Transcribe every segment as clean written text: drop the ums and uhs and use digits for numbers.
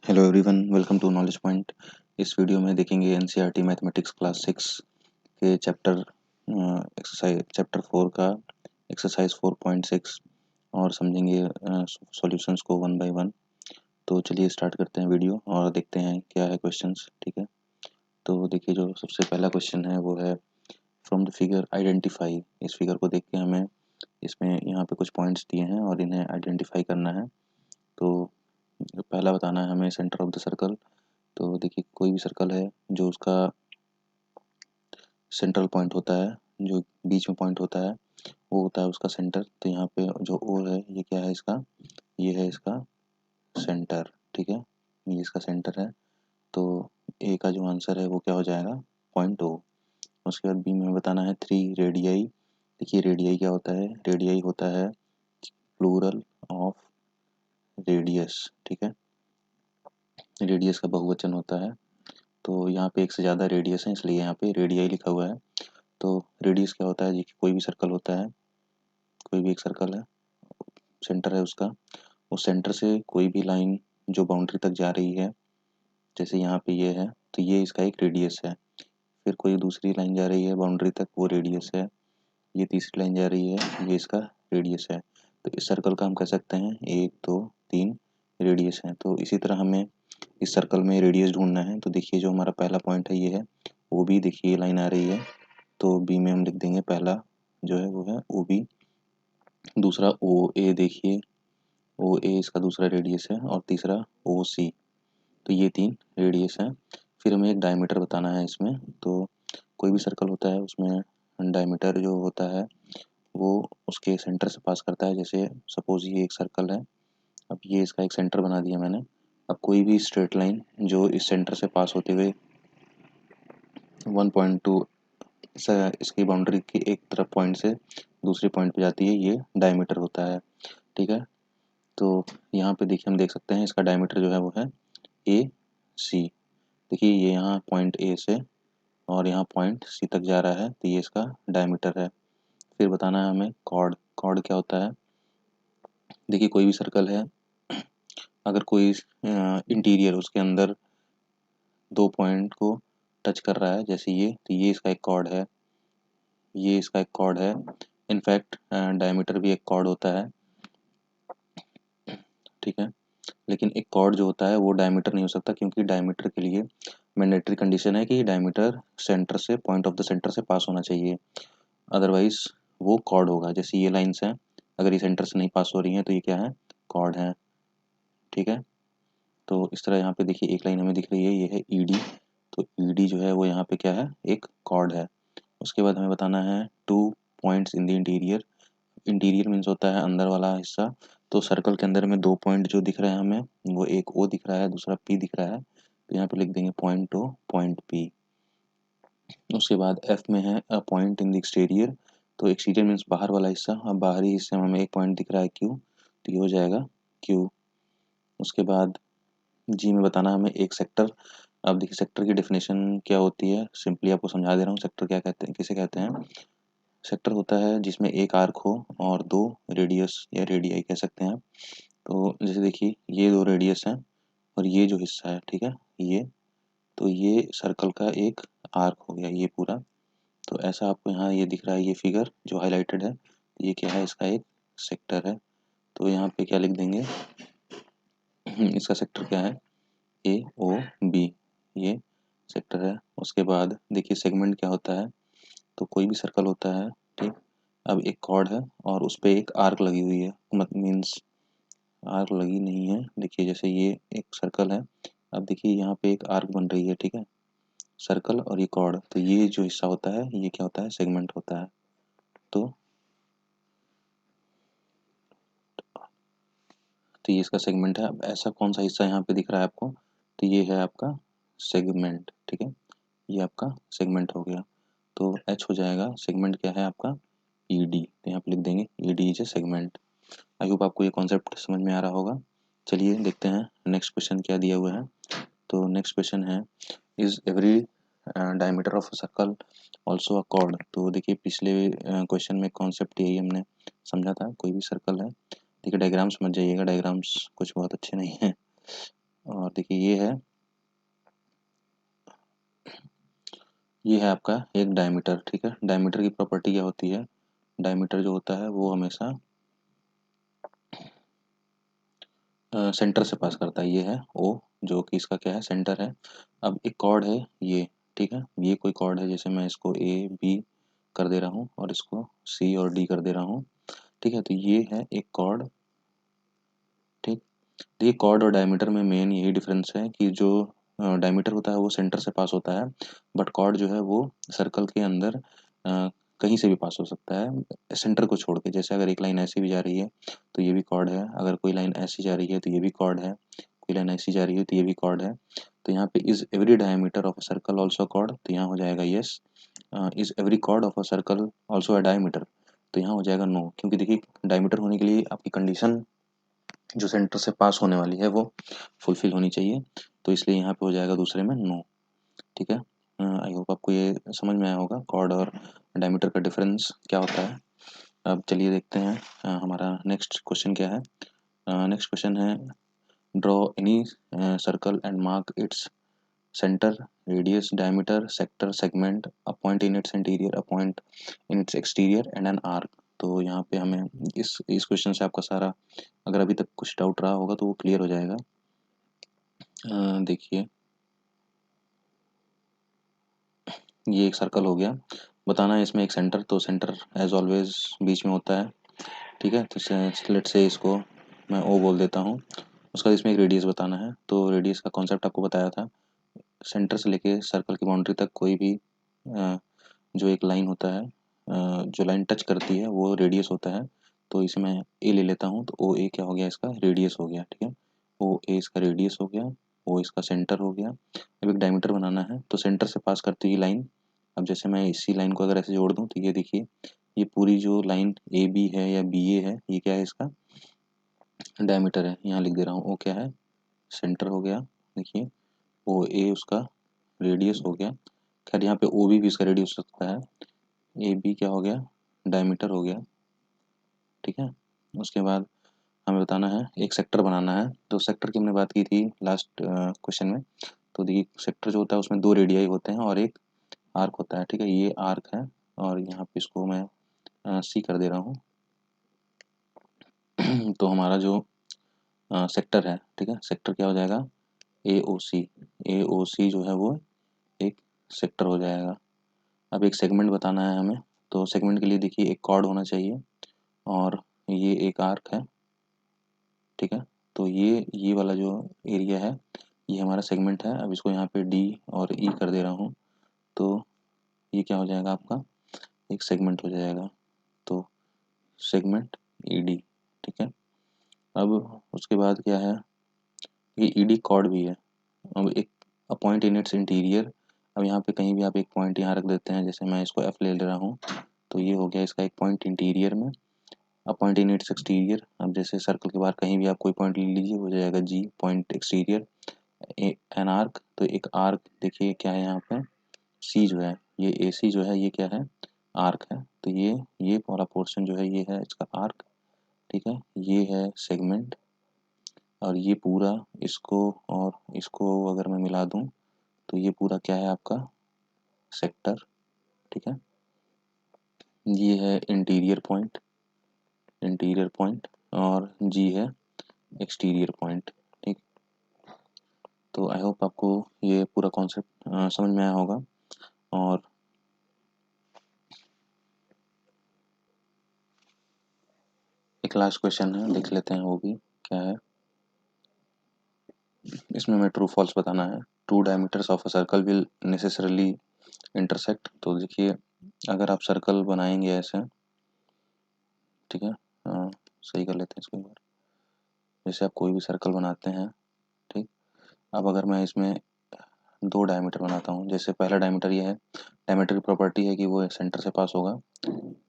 Hello everyone, welcome to knowledge point. इस video में देखेंगे एनसीईआरटी मैथमेटिक्स क्लास 6 के चैप्टर 4 का एक्सरसाइज 4.6 और समझेंगे सॉल्यूशंस को वन बाय वन। तो चलिए स्टार्ट करते हैं वीडियो और देखते हैं क्या है क्वेश्चंस। ठीक है, तो देखिए जो सबसे पहला क्वेश्चन है वो है फ्रॉम द फिगर आइडेंटिफाई। इस फिगर को देख के हमें इसमें यहाँ पे कुछ पॉइंट्स दिए हैं और इन्हें आइडेंटिफाई करना है। तो पहला बताना है हमें सेंटर ऑफ द सर्कल। तो देखिए कोई भी सर्कल है जो उसका सेंट्रल पॉइंट होता है, जो बीच में पॉइंट होता है वो होता है उसका सेंटर। तो यहाँ पे जो ओ है ये क्या है इसका, ये है इसका सेंटर। ठीक है, ये इसका सेंटर है। तो ए का जो आंसर है वो क्या हो जाएगा, पॉइंट ओ। उसके बाद बी में बताना है 3 रेडियाई। देखिए रेडियाई क्या होता है, रेडियाई होता है प्लूरल ऑफ रेडियस। ठीक है, रेडियस का बहुवचन होता है। तो यहाँ पे एक से ज़्यादा रेडियस है इसलिए यहाँ पे रेडियाई लिखा हुआ है। तो रेडियस क्या होता है जी, कोई भी सर्कल होता है, कोई भी एक सर्कल है, सेंटर है उसका, उस सेंटर से कोई भी लाइन जो बाउंड्री तक जा रही है, जैसे यहाँ पे ये है तो ये इसका एक रेडियस है। फिर कोई दूसरी लाइन जा रही है बाउंड्री तक, वो रेडियस है। ये तीसरी लाइन जा रही है, ये इसका रेडियस है। तो इस सर्कल का हम कह सकते हैं 1 2 3 रेडियस है। तो इसी तरह हमें इस सर्कल में रेडियस ढूंढना है। तो देखिए जो हमारा पहला पॉइंट है ये है ओ बी, देखिए ये लाइन आ रही है तो बी में हम लिख देंगे पहला जो है वो है ओ बी। दूसरा ओ ए, देखिए ओ ए इसका दूसरा रेडियस है और तीसरा ओ सी। तो ये 3 रेडियस हैं। फिर हमें एक डायमीटर बताना है इसमें। तो कोई भी सर्कल होता है उसमें डायमीटर जो होता है वो उसके सेंटर से पास करता है। जैसे सपोज ये एक सर्कल है, अब ये इसका एक सेंटर बना दिया मैंने। अब कोई भी स्ट्रेट लाइन जो इस सेंटर से पास होते हुए 1.2 इसकी बाउंड्री की एक तरफ पॉइंट से दूसरे पॉइंट पे जाती है, ये डायमीटर होता है। ठीक है, तो यहाँ पे देखिए हम देख सकते हैं इसका डायमीटर जो है वो है ए सी। देखिए ये यहाँ पॉइंट ए से और यहाँ पॉइंट सी तक जा रहा है तो ये इसका डायमीटर है। फिर बताना है हमें कॉर्ड। कॉर्ड क्या होता है, देखिए कोई भी सर्कल है, अगर कोई इंटीरियर उसके अंदर 2 पॉइंट को टच कर रहा है जैसे ये, तो ये इसका एक कॉर्ड है, ये इसका एक कॉर्ड है। इनफैक्ट डायमीटर भी एक कॉर्ड होता है। ठीक है, लेकिन एक कॉर्ड जो होता है वो डायमीटर नहीं हो सकता, क्योंकि डायमीटर के लिए मैंडेटरी कंडीशन है कि डायमीटर सेंटर से, पॉइंट ऑफ द सेंटर से पास होना चाहिए, अदरवाइज वो कॉर्ड होगा। जैसे ये लाइन्स हैं, अगर ये सेंटर से नहीं पास हो रही हैं तो ये क्या है, कॉर्ड है। ठीक है, तो इस तरह यहाँ पे देखिए एक लाइन हमें दिख रही है, ये है ई डी। तो ई डी जो है वो यहाँ पे क्या है, एक कॉर्ड है। उसके बाद हमें बताना है 2 points in the interior. Interior means होता है अंदर वाला हिस्सा। तो सर्कल के अंदर में 2 पॉइंट जो दिख रहे हैं हमें, वो एक ओ दिख रहा है, दूसरा पी दिख रहा है। तो यहाँ पे लिख देंगे पॉइंट ओ, पॉइंट पी। उसके बाद एफ में है a point in the exterior. तो एक्सटीरियर मीन्स बाहर वाला हिस्सा। अब बाहरी हिस्से में हमें एक पॉइंट दिख रहा है क्यू, तो ये हो जाएगा क्यू। उसके बाद जी में बताना हमें एक सेक्टर। अब देखिए सेक्टर की डेफिनेशन क्या होती है, सिंपली आपको समझा दे रहा हूँ। सेक्टर क्या कहते हैं, किसे कहते हैं, सेक्टर होता है जिसमें एक आर्क हो और 2 रेडियस या रेडियाई कह सकते हैं आप। तो जैसे देखिए ये 2 रेडियस हैं और ये जो हिस्सा है, ठीक है, ये, तो ये सर्कल का एक आर्क हो गया ये पूरा। तो ऐसा आपको यहाँ ये दिख रहा है, ये फिगर जो हाईलाइटेड है ये क्या है, इसका एक सेक्टर है। तो यहाँ पे क्या लिख देंगे इसका सेक्टर क्या है, ए ओ बी, ये सेक्टर है। उसके बाद देखिए सेगमेंट क्या होता है, तो कोई भी सर्कल होता है, ठीक। अब एक कॉर्ड है और उस पे एक आर्क लगी हुई है, मत मीन्स आर्क लगी नहीं है। देखिए जैसे ये एक सर्कल है, अब देखिए यहाँ पे एक आर्क बन रही है, ठीक है, सर्कल और ये कॉर्ड। तो ये जो हिस्सा होता है ये क्या होता है, सेगमेंट होता है। तो ये इसका सेगमेंट है। अब ऐसा कौन सा हिस्सा यहाँ पे दिख रहा है आपको, तो ये है आपका सेगमेंट। ठीक है, ये आपका सेगमेंट हो गया। तो एच हो जाएगा, सेगमेंट क्या है आपका, ई डी। तो यहाँ पे लिख देंगे E D is A segment. I hope आपको ये कॉन्सेप्ट समझ में आ रहा होगा। चलिए देखते हैं नेक्स्ट क्वेश्चन क्या दिया हुआ है। तो नेक्स्ट क्वेश्चन है is every diameter of circle also a cord. तो देखिए पिछले क्वेश्चन में कॉन्सेप्ट यही हमने समझा था, कोई भी सर्कल है। देखिए डायग्राम समझ जाइएगा, डायग्राम्स कुछ बहुत अच्छे नहीं हैं। और देखिए ये है आपका एक डायमीटर। ठीक है, डायमीटर की प्रॉपर्टी क्या होती है, डायमीटर जो होता है वो हमेशा सेंटर से पास करता है। ये है ओ, जो कि इसका क्या है, सेंटर है। अब एक कॉर्ड है ये, ठीक है, ये कोई कॉर्ड है, जैसे मैं इसको ए बी कर दे रहा हूँ और इसको सी और डी कर दे रहा हूँ। ठीक है, तो ये है एक कॉर्ड। ठीक, तो ये कॉर्ड और डायमीटर में मेन यही डिफरेंस है कि जो डायमीटर होता है वो सेंटर से पास होता है, बट कॉर्ड जो है वो सर्कल के अंदर कहीं से भी पास हो सकता है सेंटर को छोड़ के। जैसे अगर एक लाइन ऐसी भी जा रही है तो ये भी कॉर्ड है, अगर कोई लाइन ऐसी जा रही है तो ये भी कॉर्ड है, कोई लाइन ऐसी जा रही है तो ये भी कॉर्ड है। तो यहाँ पे is every diameter of a circle also chord, तो यहाँ हो जाएगा yes. Is every chord of a circle also a diameter, तो यहाँ हो जाएगा नो, क्योंकि देखिए डायमीटर होने के लिए आपकी कंडीशन जो सेंटर से पास होने वाली है वो फुलफिल होनी चाहिए, तो इसलिए यहाँ पे हो जाएगा दूसरे में नो। ठीक है, आई होप आपको ये समझ में आया होगा कॉर्ड और डायमीटर का डिफरेंस क्या होता है। अब चलिए देखते हैं हमारा नेक्स्ट क्वेश्चन क्या है। नेक्स्ट क्वेश्चन है draw any circle and mark its centre, radius, diameter, sector, segment, a point in its interior, a point in its exterior and an arc. तो यहाँ पे हमें इस क्वेश्चन से आपका सारा, अगर अभी तक कुछ डाउट रहा होगा तो वो क्लियर हो जाएगा। देखिए ये एक सर्कल हो गया, बताना है इसमें एक सेंटर, तो सेंटर एज ऑलवेज बीच में होता है। ठीक है, तो लेट से इसको मैं ओ बोल देता हूँ। उसका इसमें एक रेडियस बताना है, तो रेडियस का कॉन्सेप्ट आपको बताया था, सेंटर से लेके सर्कल की बाउंड्री तक कोई भी जो एक लाइन होता है, जो लाइन टच करती है वो रेडियस होता है। तो इसे मैं ए ले लेता हूँ, तो ओ ए क्या हो गया, इसका रेडियस हो गया। ठीक है, ओ ए इसका रेडियस हो गया, ओ इसका सेंटर हो गया। अब एक डायमीटर बनाना है, तो सेंटर से पास करती हुई लाइन, अब जैसे मैं इसी लाइन को अगर ऐसे जोड़ दूँ तो ये देखिए, ये पूरी जो लाइन ए बी है या बी ए है, ये क्या है, इसका डायमीटर है। यहाँ लिख दे रहा हूँ, ओ क्या है, सेंटर हो गया। देखिए ओ ए उसका रेडियस हो गया, खैर यहाँ पे ओ भी इसका रेडियस हो सकता है। ए बी क्या हो गया, डायमीटर हो गया। ठीक है, उसके बाद हमें बताना है एक सेक्टर बनाना है, तो सेक्टर की हमने बात की थी लास्ट क्वेश्चन में। तो देखिए सेक्टर जो होता है उसमें दो रेडियाई होते हैं और एक आर्क होता है। ठीक है, ये आर्क है और यहाँ पे इसको मैं सी कर दे रहा हूँ। तो हमारा जो सेक्टर है, ठीक है, सेक्टर क्या हो जाएगा, ए ओ सी। ए ओ सी जो है वो एक सेक्टर हो जाएगा। अब एक सेगमेंट बताना है हमें, तो सेगमेंट के लिए देखिए एक कॉर्ड होना चाहिए और ये एक आर्क है। ठीक है, तो ये वाला जो एरिया है ये हमारा सेगमेंट है। अब इसको यहाँ पे डी और ई कर दे रहा हूँ, तो ये क्या हो जाएगा, आपका एक सेगमेंट हो जाएगा। तो सेगमेंट ई डी। ठीक है, अब उसके बाद क्या है, ये ई डी कॉर्ड भी है। अब एक a point in its interior, अब यहाँ पे कहीं भी आप एक पॉइंट यहाँ रख देते हैं, जैसे मैं इसको एफ ले रहा हूँ, तो ये हो गया इसका एक पॉइंट इंटीरियर में। अब पॉइंट इन इट्स एक्सटीरियर, अब जैसे सर्कल के बाहर कहीं भी आप कोई पॉइंट ले लीजिए, हो जाएगा जी पॉइंट एक्सटीरियर। एन आर्क, तो एक आर्क देखिए क्या है यहाँ पे, सी जो है, ये ए सी जो है ये क्या है, आर्क है। तो ये वाला पोर्शन जो है ये है इसका आर्क। ठीक है, ये है सेगमेंट और ये पूरा, इसको और इसको अगर मैं मिला दूँ तो ये पूरा क्या है आपका सेक्टर। ठीक है, ये है इंटीरियर पॉइंट, इंटीरियर पॉइंट, और जी है एक्सटीरियर पॉइंट। ठीक, तो आई होप आपको ये पूरा कॉन्सेप्ट समझ में आया होगा। और एक लास्ट क्वेश्चन है, देख लेते हैं वो भी क्या है। इसमें हमें ट्रू फॉल्स बताना है। Two diameters of a circle will necessarily intersect, तो देखिए अगर आप सर्कल बनाएंगे ऐसे, ठीक है, सही कर लेते हैं इसको एक बार। जैसे आप कोई भी सर्कल बनाते हैं, ठीक, अब अगर मैं इसमें दो डायमीटर बनाता हूँ, जैसे पहला डायमीटर ये है, डायमीटर की प्रॉपर्टी है कि वो सेंटर से पास होगा।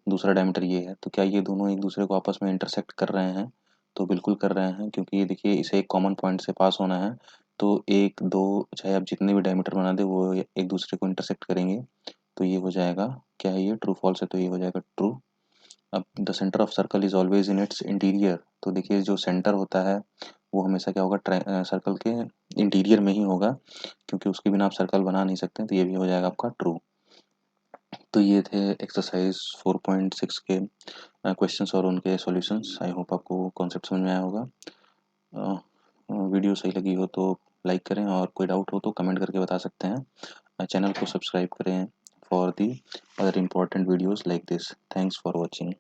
दूसरा डायमीटर ये है, तो क्या ये दोनों एक दूसरे को आपस में इंटरसेक्ट कर रहे हैं, तो बिल्कुल कर रहे हैं, क्योंकि ये देखिए इसे एक कॉमन पॉइंट से पास होना है। तो एक दो, चाहे आप जितने भी डायमीटर बना दे वो एक दूसरे को इंटरसेक्ट करेंगे, तो ये हो जाएगा क्या है, ये ट्रू फॉल्स है, तो ये हो जाएगा ट्रू। अब the centre of circle is always in its interior, तो देखिए जो सेंटर होता है वो हमेशा क्या होगा, सर्कल के इंटीरियर में ही होगा, क्योंकि उसके बिना आप सर्कल बना नहीं सकते। तो ये भी हो जाएगा आपका ट्रू। तो ये थे एक्सरसाइज 4.6 के क्वेश्चंस और उनके सॉल्यूशंस। आई होप आपको कॉन्सेप्ट समझ में आया होगा। वीडियो सही लगी हो तो लाइक करें, और कोई डाउट हो तो कमेंट करके बता सकते हैं। चैनल को सब्सक्राइब करें for the other important videos like this. Thanks for watching.